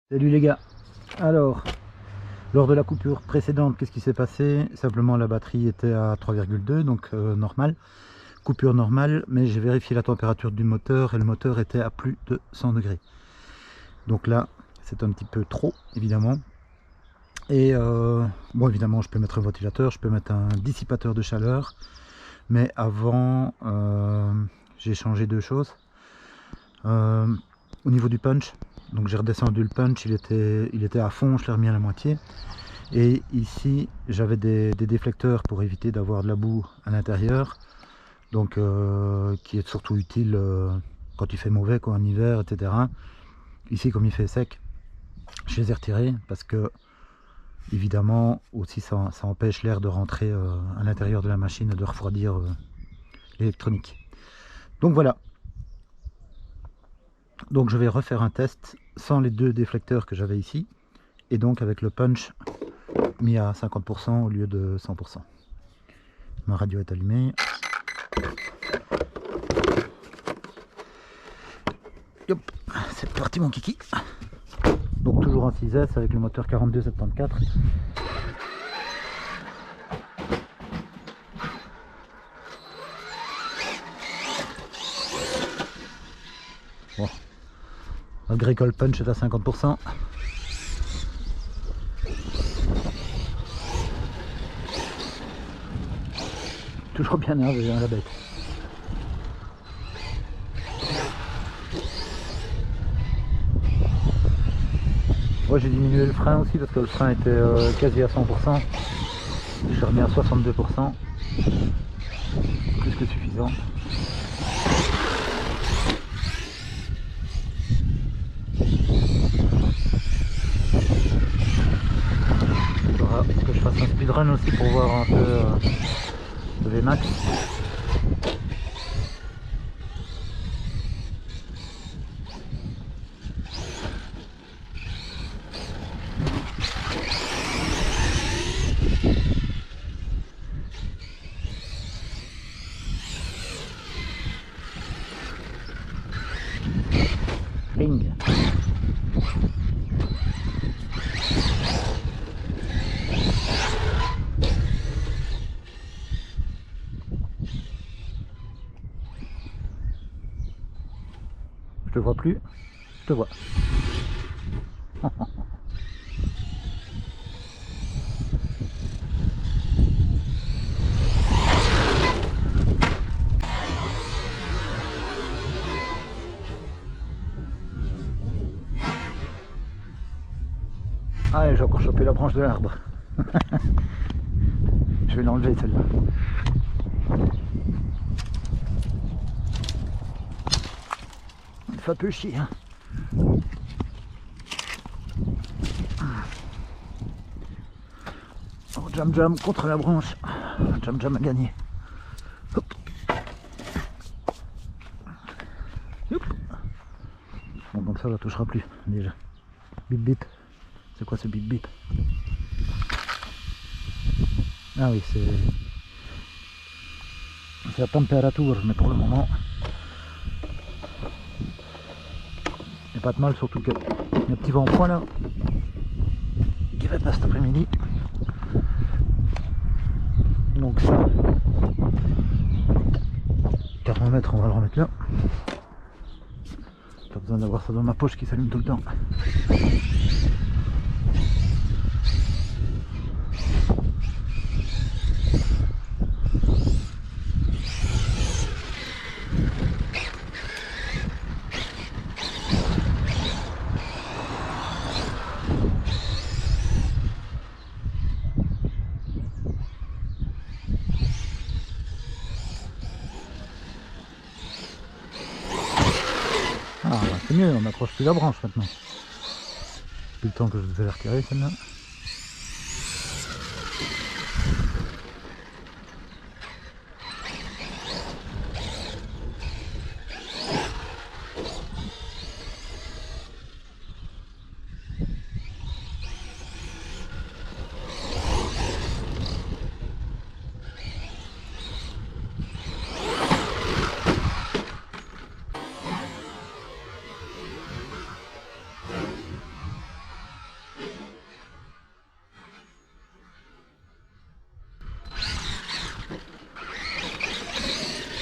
Salut les gars. Alors, lors de la coupure précédente, qu'est-ce qui s'est passé? Simplement la batterie était à 3,2, donc normal, coupure normale, mais j'ai vérifié la température du moteur et le moteur était à plus de 100 degrés. Donc là, c'est un petit peu trop, évidemment. Et bon, évidemment, je peux mettre un ventilateur, je peux mettre un dissipateur de chaleur, mais avant, j'ai changé deux choses. Au niveau du punch, donc j'ai redescendu le punch, il était à fond, je l'ai remis à la moitié. Et ici j'avais des déflecteurs pour éviter d'avoir de la boue à l'intérieur, donc qui est surtout utile quand il fait mauvais, quoi, en hiver, etc. Ici, comme il fait sec, je les ai retirés parce que évidemment aussi ça empêche l'air de rentrer à l'intérieur de la machine et de refroidir l'électronique. Donc voilà, donc je vais refaire un test sans les deux déflecteurs que j'avais ici et donc avec le punch mis à 50% au lieu de 100%. Ma radio est allumée. Hop, c'est parti mon kiki. Donc toujours en 6S avec le moteur 4274. Bon, malgré que le punch est à 50%. Toujours bien nerveux, hein, la bête. Moi j'ai diminué le frein aussi parce que le frein était quasi à 100%. Je suis remis à 62%. Plus que suffisant. Il faudra que je fasse un speedrun aussi pour voir un peu le Vmax. Ring. Je te vois plus, je te vois. Ah, j'ai encore chopé la branche de l'arbre. Je vais l'enlever celle-là. Ça peut chier, hein. Oh, Jam Jam contre la branche. Jam Jam a gagné. Hop. Hop. Bon, donc ça, la touchera plus déjà. Bip bip. C'est quoi ce bip bip? Ah oui, c'est la température, mais pour le moment, il n'y a pas de mal, surtout que il y a un petit vent en point là, qui va pas cet après-midi. Donc ça, thermomètre, on va le remettre là. Pas besoin d'avoir ça dans ma poche qui s'allume tout le temps. Ah, c'est mieux, on n'approche plus la branche maintenant. Depuis le temps que je vous ai retiré celle-là.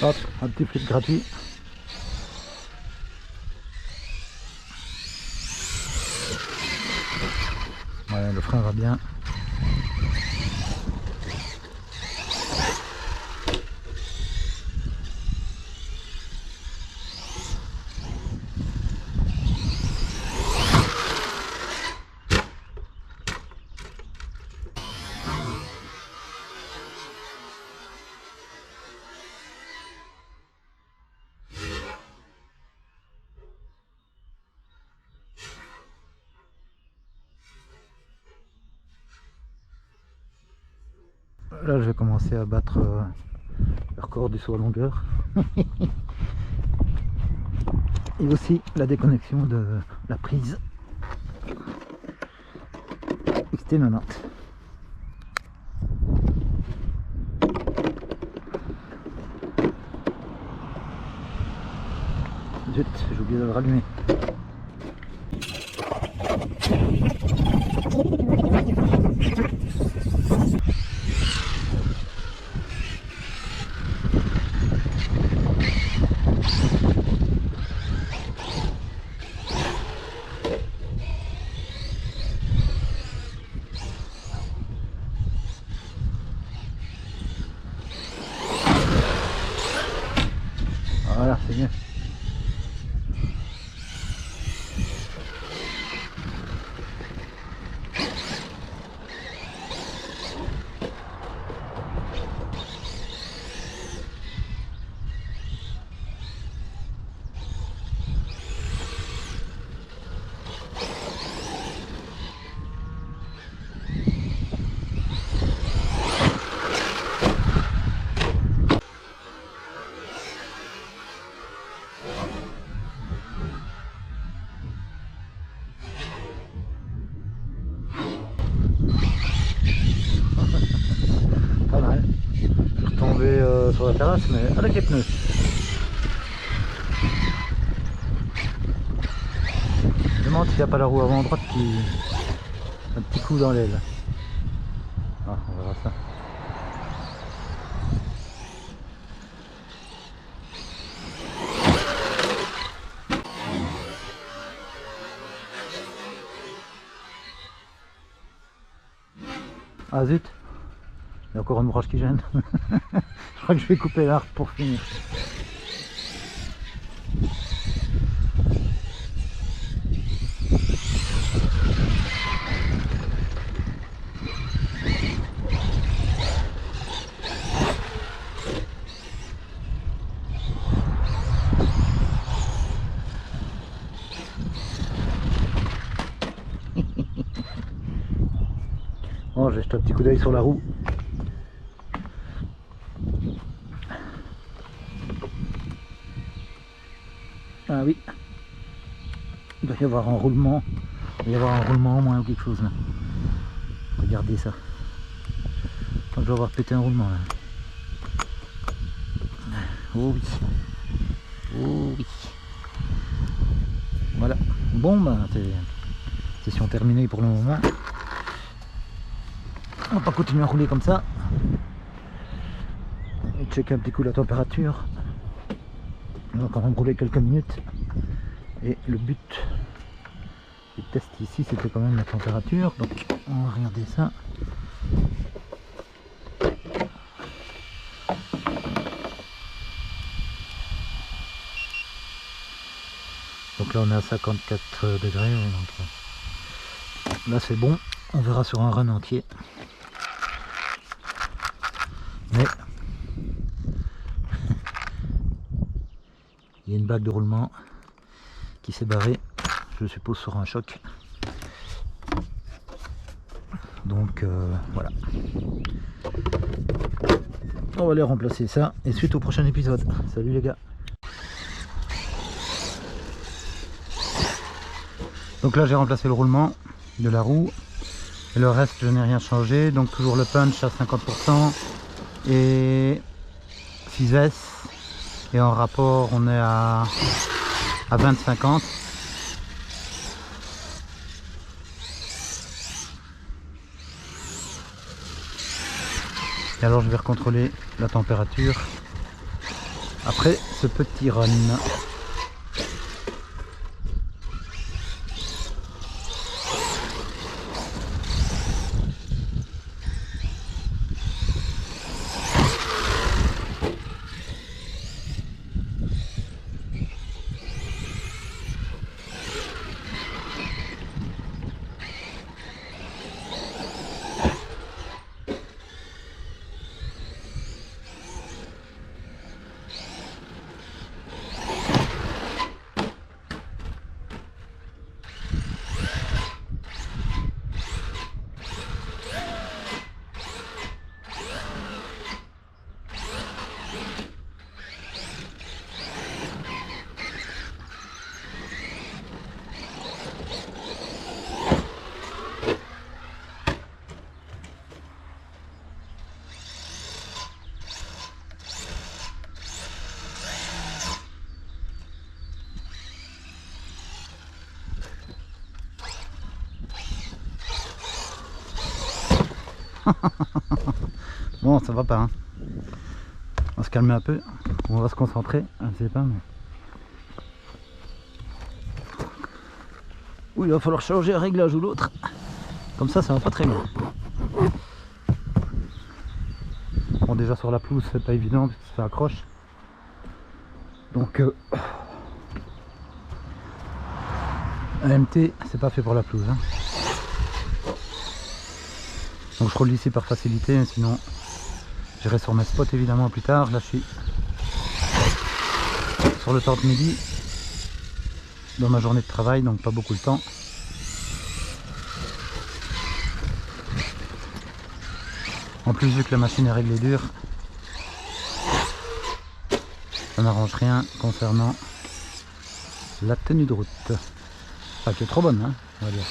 Hop, un petit flip gratuit. Ouais, le frein va bien. Là, je vais commencer à battre le record du saut à longueur. Et aussi la déconnexion de la prise XT90. Zut, j'ai oublié de le rallumer. Voilà, c'est mieux. Pas mal. Je suis retombé sur la terrasse, mais avec les pneus. Je me demande s'il n'y a pas la roue avant droite qui... un petit coup dans l'aile. Ah, on verra ça. Ah zut, il y a encore une branche qui gêne. Je crois que je vais couper l'arbre pour finir. Bon, j'ai jeté un petit coup d'œil sur la roue. Ah oui, il doit y avoir un roulement. Il doit y avoir un roulement en moins ou quelque chose là. Regardez ça. Je dois avoir pété un roulement là. Oh oui. Oh oui. Voilà. Bon ben c'est session terminée pour le moment. On va pas continuer à rouler comme ça. Et checker un petit coup la température. On va quand même rouler quelques minutes. Et le but du test ici, c'était quand même la température. Donc on va regarder ça. Donc là on est à 54 degrés. Donc là c'est bon. On verra sur un run entier. Mais il y a une bague de roulement qui s'est barrée, je suppose sur un choc. Donc voilà. On va aller remplacer ça et suite au prochain épisode. Salut les gars. Donc là j'ai remplacé le roulement de la roue et le reste je n'ai rien changé. Donc toujours le punch à 50% et 6S. Et en rapport on est à 20-50. Et alors je vais recontrôler la température. après ce petit run. Bon, ça va pas, hein. On va se calmer un peu, on va se concentrer, je sais pas, mais... Oui, il va falloir changer un réglage ou l'autre, comme ça va pas très loin. Bon, déjà sur la pelouse c'est pas évident parce que ça accroche, donc un MT c'est pas fait pour la pelouse, hein. Donc je roule ici par facilité, mais sinon j'irai sur mes spots évidemment plus tard. Là je suis sur le temps de midi dans ma journée de travail, donc pas beaucoup de temps. En plus, vu que la machine est réglée dure, ça n'arrange rien concernant la tenue de route, enfin qui est trop bonne, hein, on va dire.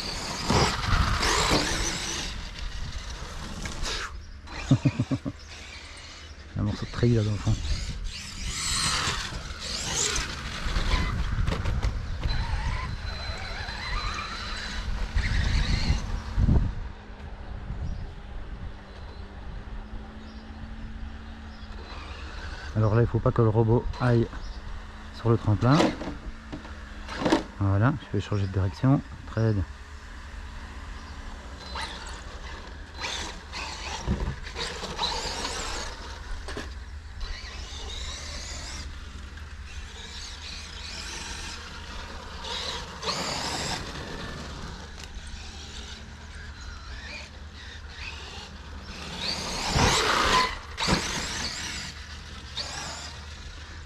Un morceau de treillis là dans le fond. Alors là il faut pas que le robot aille sur le tremplin. Voilà, je vais changer de direction. Très bien.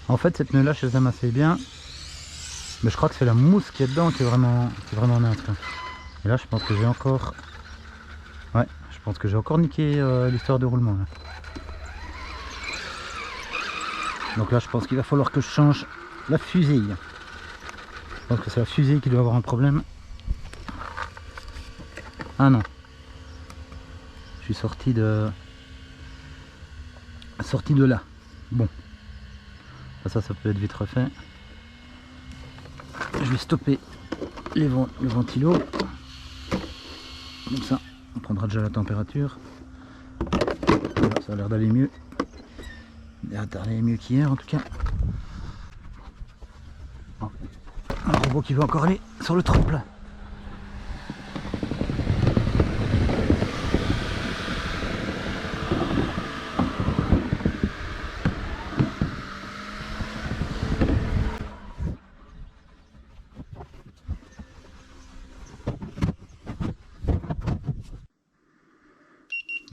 En fait cette pneu là je les aime assez bien, mais je crois que c'est la mousse qui est dedans qui est vraiment mince, quoi. Et là je pense que j'ai encore, ouais, je pense que j'ai encore niqué l'histoire de roulement là. Donc là je pense qu'il va falloir que je change la fusille. Je pense que c'est la fusille qui doit avoir un problème. Ah non, je suis sorti de là. Bon, ça peut être vite refait. Je vais stopper le ventilo, comme ça on prendra déjà la température. Voilà, ça a l'air d'aller mieux, d'aller mieux qu'hier en tout cas. Bon, un robot qui veut encore aller sur le tremplin.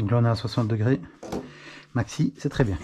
Donc là on est à 60 degrés maxi, c'est très bien.